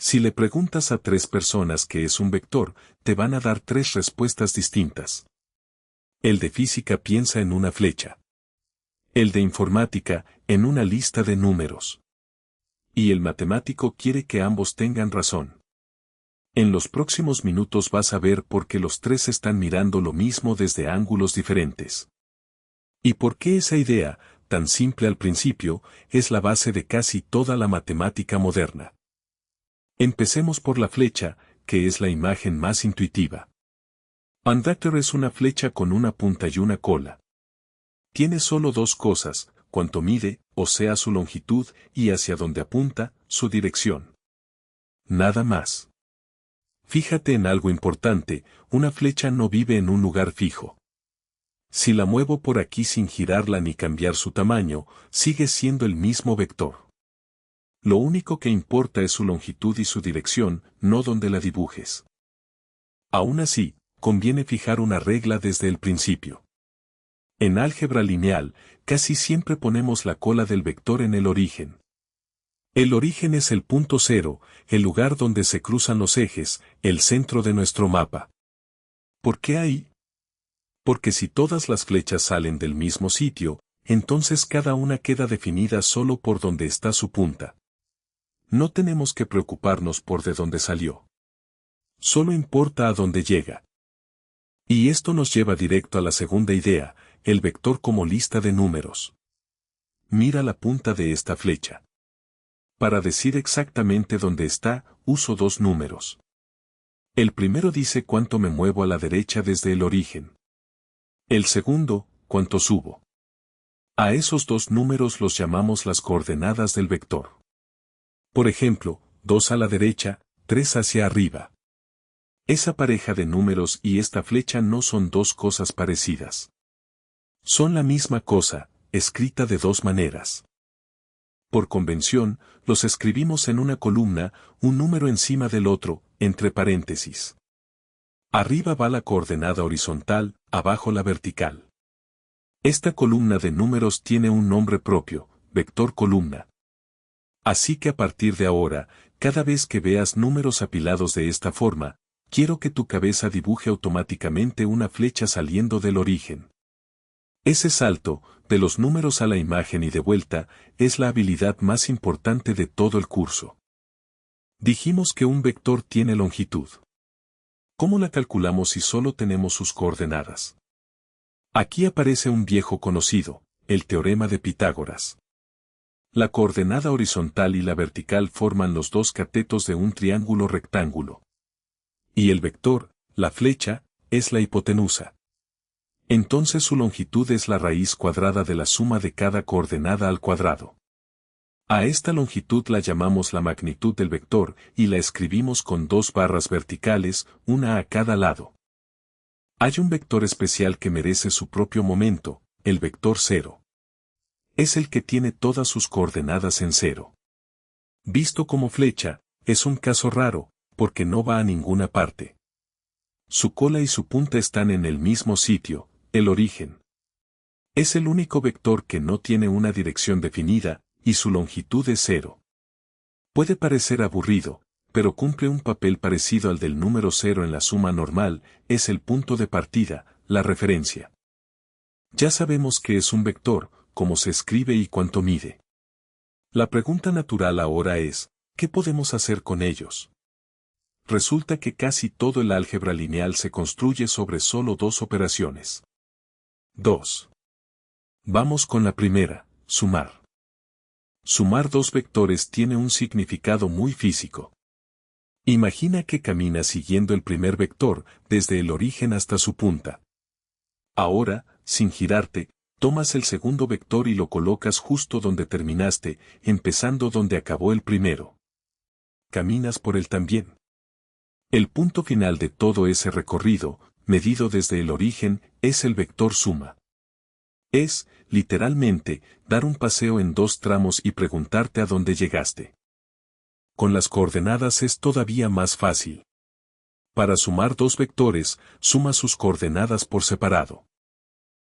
Si le preguntas a 3 personas qué es un vector, te van a dar 3 respuestas distintas. El de física piensa en una flecha. El de informática, en una lista de números. Y el matemático quiere que ambos tengan razón. En los próximos minutos vas a ver por qué los 3 están mirando lo mismo desde ángulos diferentes. Y por qué esa idea, tan simple al principio, es la base de casi toda la matemática moderna. Empecemos por la flecha, que es la imagen más intuitiva. Un vector es una flecha con una punta y una cola. Tiene solo 2 cosas, cuánto mide, o sea su longitud, y hacia dónde apunta, su dirección. Nada más. Fíjate en algo importante, una flecha no vive en un lugar fijo. Si la muevo por aquí sin girarla ni cambiar su tamaño, sigue siendo el mismo vector. Lo único que importa es su longitud y su dirección, no donde la dibujes. Aún así, conviene fijar una regla desde el principio. En álgebra lineal, casi siempre ponemos la cola del vector en el origen. El origen es el punto cero, el lugar donde se cruzan los ejes, el centro de nuestro mapa. ¿Por qué ahí? Porque si todas las flechas salen del mismo sitio, entonces cada una queda definida solo por donde está su punta. No tenemos que preocuparnos por de dónde salió. Solo importa a dónde llega. Y esto nos lleva directo a la segunda idea, el vector como lista de números. Mira la punta de esta flecha. Para decir exactamente dónde está, uso 2 números. El primero dice cuánto me muevo a la derecha desde el origen. El segundo, cuánto subo. A esos 2 números los llamamos las coordenadas del vector. Por ejemplo, 2 a la derecha, 3 hacia arriba. Esa pareja de números y esta flecha no son 2 cosas parecidas. Son la misma cosa, escrita de 2 maneras. Por convención, los escribimos en una columna, un número encima del otro, entre paréntesis. Arriba va la coordenada horizontal, abajo la vertical. Esta columna de números tiene un nombre propio, vector columna. Así que a partir de ahora, cada vez que veas números apilados de esta forma, quiero que tu cabeza dibuje automáticamente una flecha saliendo del origen. Ese salto, de los números a la imagen y de vuelta, es la habilidad más importante de todo el curso. Dijimos que un vector tiene longitud. ¿Cómo la calculamos si solo tenemos sus coordenadas? Aquí aparece un viejo conocido, el teorema de Pitágoras. La coordenada horizontal y la vertical forman los 2 catetos de un triángulo rectángulo. Y el vector, la flecha, es la hipotenusa. Entonces su longitud es la raíz cuadrada de la suma de cada coordenada al cuadrado. A esta longitud la llamamos la magnitud del vector y la escribimos con 2 barras verticales, una a cada lado. Hay un vector especial que merece su propio momento, el vector 0. Es el que tiene todas sus coordenadas en 0. Visto como flecha, es un caso raro, porque no va a ninguna parte. Su cola y su punta están en el mismo sitio, el origen. Es el único vector que no tiene una dirección definida, y su longitud es 0. Puede parecer aburrido, pero cumple un papel parecido al del número 0 en la suma normal, es el punto de partida, la referencia. Ya sabemos qué es un vector, cómo se escribe y cuánto mide. La pregunta natural ahora es, ¿qué podemos hacer con ellos? Resulta que casi todo el álgebra lineal se construye sobre solo 2 operaciones. 2. Vamos con la primera, sumar. Sumar 2 vectores tiene un significado muy físico. Imagina que caminas siguiendo el primer vector, desde el origen hasta su punta. Ahora, sin girarte, tomas el segundo vector y lo colocas justo donde terminaste, empezando donde acabó el primero. Caminas por él también. El punto final de todo ese recorrido, medido desde el origen, es el vector suma. Es, literalmente, dar un paseo en 2 tramos y preguntarte a dónde llegaste. Con las coordenadas es todavía más fácil. Para sumar 2 vectores, suma sus coordenadas por separado.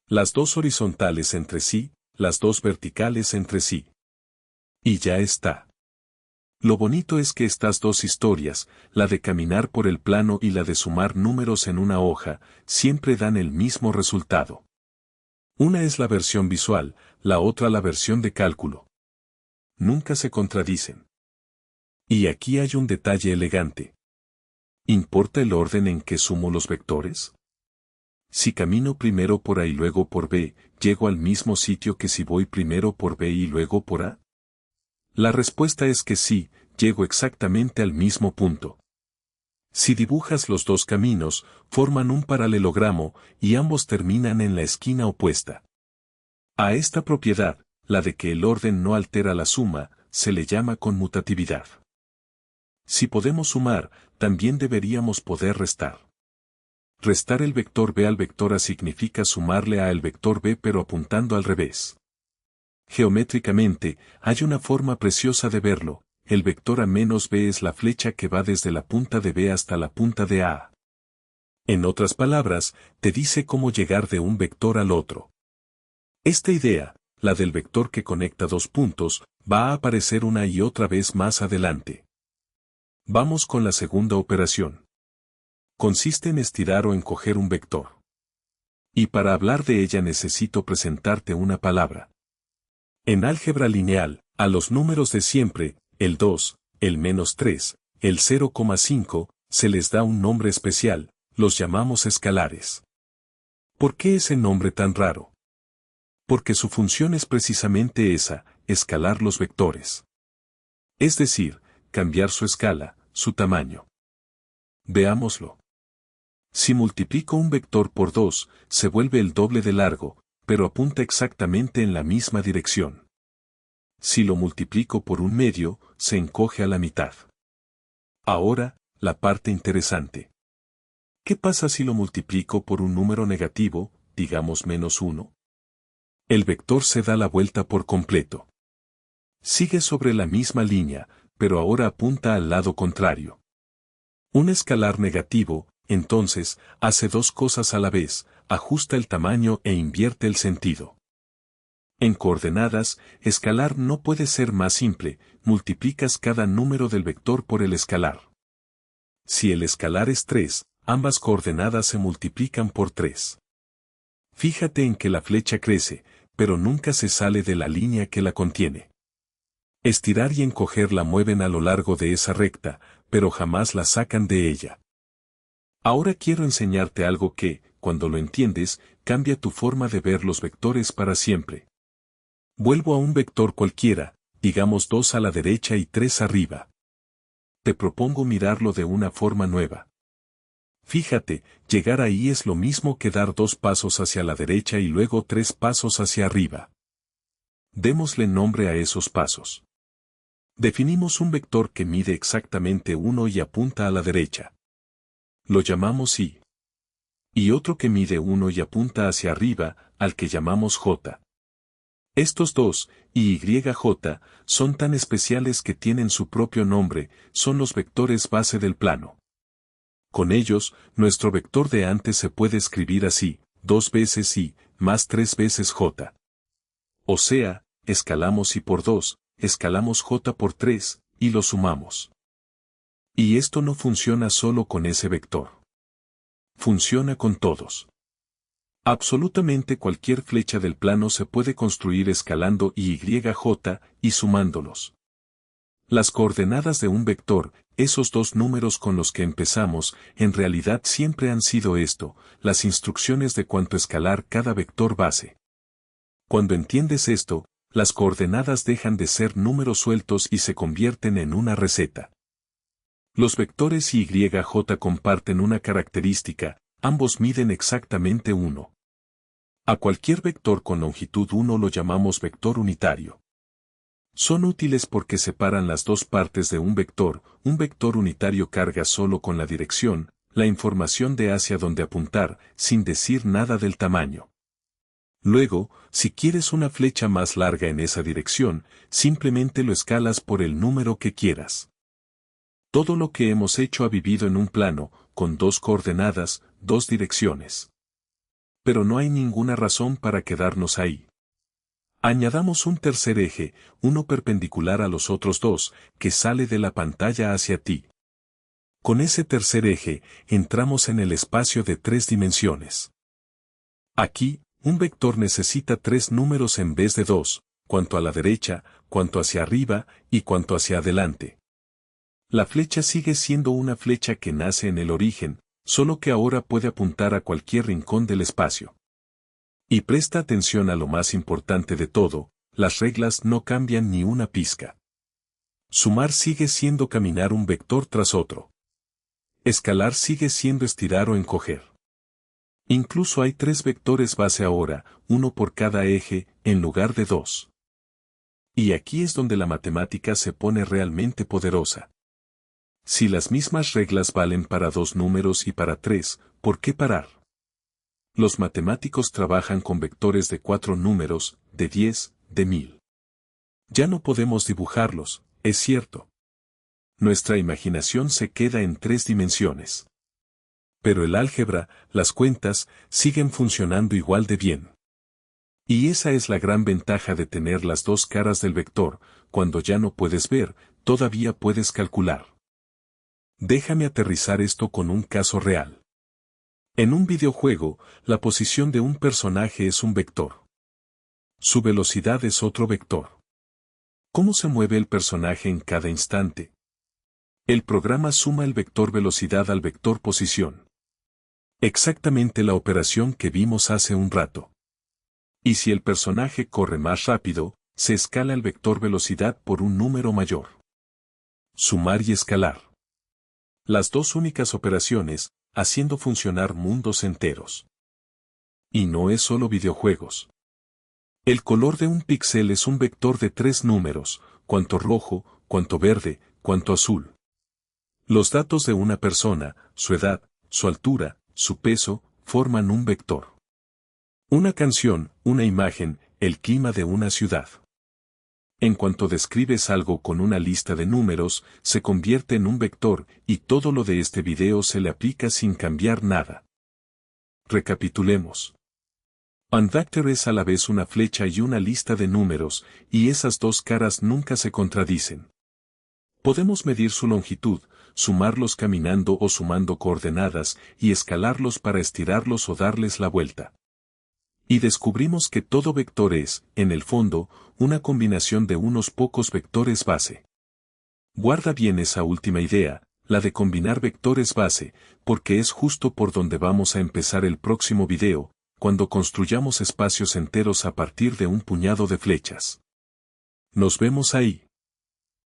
Las 2 horizontales entre sí, las 2 verticales entre sí. Y ya está. Lo bonito es que estas dos historias, la de caminar por el plano y la de sumar números en una hoja, siempre dan el mismo resultado. Una es la versión visual, la otra la versión de cálculo. Nunca se contradicen. Y aquí hay un detalle elegante. ¿Importa el orden en que sumo los vectores? Si camino primero por A y luego por B, ¿llego al mismo sitio que si voy primero por B y luego por A? La respuesta es que sí, llego exactamente al mismo punto. Si dibujas los dos caminos, forman un paralelogramo y ambos terminan en la esquina opuesta. A esta propiedad, la de que el orden no altera la suma, se le llama conmutatividad. Si podemos sumar, también deberíamos poder restar. Restar el vector b al vector a significa sumarle a el vector b pero apuntando al revés. Geométricamente, hay una forma preciosa de verlo, el vector a menos b es la flecha que va desde la punta de b hasta la punta de a. En otras palabras, te dice cómo llegar de un vector al otro. Esta idea, la del vector que conecta dos puntos, va a aparecer una y otra vez más adelante. Vamos con la segunda operación. Consiste en estirar o encoger un vector. Y para hablar de ella necesito presentarte una palabra. En álgebra lineal, a los números de siempre, el 2, el -3, el 0,5, se les da un nombre especial, los llamamos escalares. ¿Por qué ese nombre tan raro? Porque su función es precisamente esa, escalar los vectores. Es decir, cambiar su escala, su tamaño. Veámoslo. Si multiplico un vector por 2, se vuelve el doble de largo, pero apunta exactamente en la misma dirección. Si lo multiplico por un medio, se encoge a la mitad. Ahora, la parte interesante. ¿Qué pasa si lo multiplico por un número negativo, digamos -1? El vector se da la vuelta por completo. Sigue sobre la misma línea, pero ahora apunta al lado contrario. Un escalar negativo, entonces, hace dos cosas a la vez, ajusta el tamaño e invierte el sentido. En coordenadas, escalar no puede ser más simple, multiplicas cada número del vector por el escalar. Si el escalar es 3, ambas coordenadas se multiplican por 3. Fíjate en que la flecha crece, pero nunca se sale de la línea que la contiene. Estirar y encoger la mueven a lo largo de esa recta, pero jamás la sacan de ella. Ahora quiero enseñarte algo que, cuando lo entiendes, cambia tu forma de ver los vectores para siempre. Vuelvo a un vector cualquiera, digamos 2 a la derecha y 3 arriba. Te propongo mirarlo de una forma nueva. Fíjate, llegar ahí es lo mismo que dar 2 pasos hacia la derecha y luego 3 pasos hacia arriba. Démosle nombre a esos pasos. Definimos un vector que mide exactamente 1 y apunta a la derecha. Lo llamamos Y. Y otro que mide 1 y apunta hacia arriba, al que llamamos J. Estos dos, Y y J, son tan especiales que tienen su propio nombre, son los vectores base del plano. Con ellos, nuestro vector de antes se puede escribir así, 2 veces Y, más 3 veces J. O sea, escalamos Y por 2, escalamos J por 3, y lo sumamos. Y esto no funciona solo con ese vector. Funciona con todos. Absolutamente cualquier flecha del plano se puede construir escalando Y y J, y sumándolos. Las coordenadas de un vector, esos dos números con los que empezamos, en realidad siempre han sido esto, las instrucciones de cuánto escalar cada vector base. Cuando entiendes esto, las coordenadas dejan de ser números sueltos y se convierten en una receta. Los vectores Y y J comparten una característica, ambos miden exactamente 1. A cualquier vector con longitud 1 lo llamamos vector unitario. Son útiles porque separan las dos partes de un vector unitario carga solo con la dirección, la información de hacia dónde apuntar, sin decir nada del tamaño. Luego, si quieres una flecha más larga en esa dirección, simplemente lo escalas por el número que quieras. Todo lo que hemos hecho ha vivido en un plano, con dos coordenadas, dos direcciones. Pero no hay ninguna razón para quedarnos ahí. Añadamos un tercer eje, uno perpendicular a los otros dos, que sale de la pantalla hacia ti. Con ese tercer eje, entramos en el espacio de 3 dimensiones. Aquí, un vector necesita 3 números en vez de 2, cuanto a la derecha, cuanto hacia arriba y cuanto hacia adelante. La flecha sigue siendo una flecha que nace en el origen, solo que ahora puede apuntar a cualquier rincón del espacio. Y presta atención a lo más importante de todo, las reglas no cambian ni una pizca. Sumar sigue siendo caminar un vector tras otro. Escalar sigue siendo estirar o encoger. Incluso hay 3 vectores base ahora, uno por cada eje, en lugar de 2. Y aquí es donde la matemática se pone realmente poderosa. Si las mismas reglas valen para 2 números y para 3, ¿por qué parar? Los matemáticos trabajan con vectores de 4 números, de 10, de 1000. Ya no podemos dibujarlos, es cierto. Nuestra imaginación se queda en 3 dimensiones. Pero el álgebra, las cuentas, siguen funcionando igual de bien. Y esa es la gran ventaja de tener las 2 caras del vector, cuando ya no puedes ver, todavía puedes calcular. Déjame aterrizar esto con un caso real. En un videojuego, la posición de un personaje es un vector. Su velocidad es otro vector. ¿Cómo se mueve el personaje en cada instante? El programa suma el vector velocidad al vector posición. Exactamente la operación que vimos hace un rato. Y si el personaje corre más rápido, se escala el vector velocidad por un número mayor. Sumar y escalar. Las 2 únicas operaciones, haciendo funcionar mundos enteros. Y no es solo videojuegos. El color de un píxel es un vector de 3 números, cuanto rojo, cuanto verde, cuanto azul. Los datos de una persona, su edad, su altura, su peso, forman un vector. Una canción, una imagen, el clima de una ciudad. En cuanto describes algo con una lista de números, se convierte en un vector, y todo lo de este video se le aplica sin cambiar nada. Recapitulemos. Un vector es a la vez una flecha y una lista de números, y esas 2 caras nunca se contradicen. Podemos medir su longitud, sumarlos caminando o sumando coordenadas, y escalarlos para estirarlos o darles la vuelta. Y descubrimos que todo vector es, en el fondo, una combinación de unos pocos vectores base. Guarda bien esa última idea, la de combinar vectores base, porque es justo por donde vamos a empezar el próximo video, cuando construyamos espacios enteros a partir de un puñado de flechas. Nos vemos ahí.